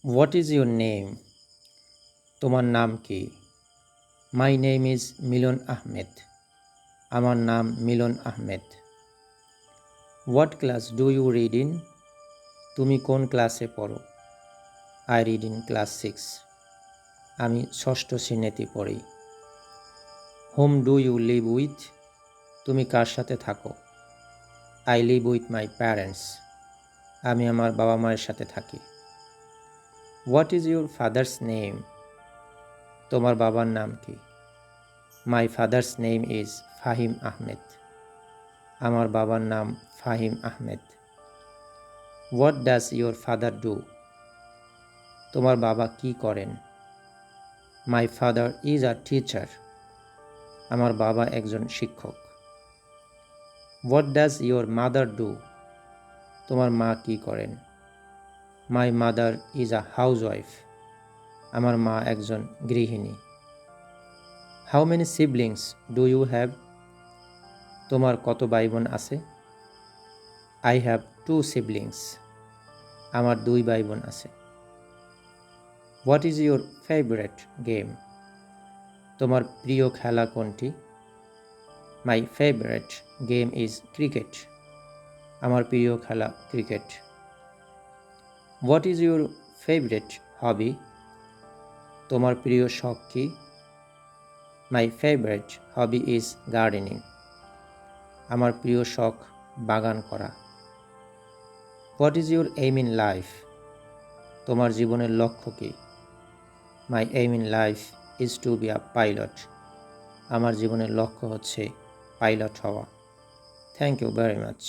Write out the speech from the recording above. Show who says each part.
Speaker 1: What is your name? তোমার নাম কি? My name is Milan Ahmed. আমার নাম Milan Ahmed. What class do you read in? তুমি কোন ক্লাসে পড়ো? I read in class 6। আমি ষষ্ঠ শ্রেণীতে পড়ি। Home do you live with? তুমি কার সাথে থাকো? I live with my parents. আমি আমার বাবা মায়ের সাথে থাকি। What is your father's name? তোমার বাবার নাম কি? My father's name is Fahim Ahmed. আমার বাবার নাম Fahim Ahmed. What does your father do? তোমার বাবা কি করেন? My father is a teacher. আমার বাবা একজন শিক্ষক। What does your mother do? তোমার মা কি করেন? My mother is a housewife. আমার মা একজন গৃহিণী। How many siblings do you have? তোমার কত ভাই বোন আছে? I have 2 siblings. আমার 2 ভাই বোন আছে। What is your favourite game? তোমার প্রিয় খেলা কোনটি? My favourite game is cricket. আমার প্রিয় খেলা cricket. What is your favourite hobby? তোমার প্রিয় শখ কি? My favourite hobby is gardening. আমার প্রিয় শখ বাগান করা। What is your aim in life? তোমার জীবনের লক্ষ্য কি? My aim in life is to be a pilot. আমার জীবনের লক্ষ্য হচ্ছে পাইলট হওয়া। Thank you very much.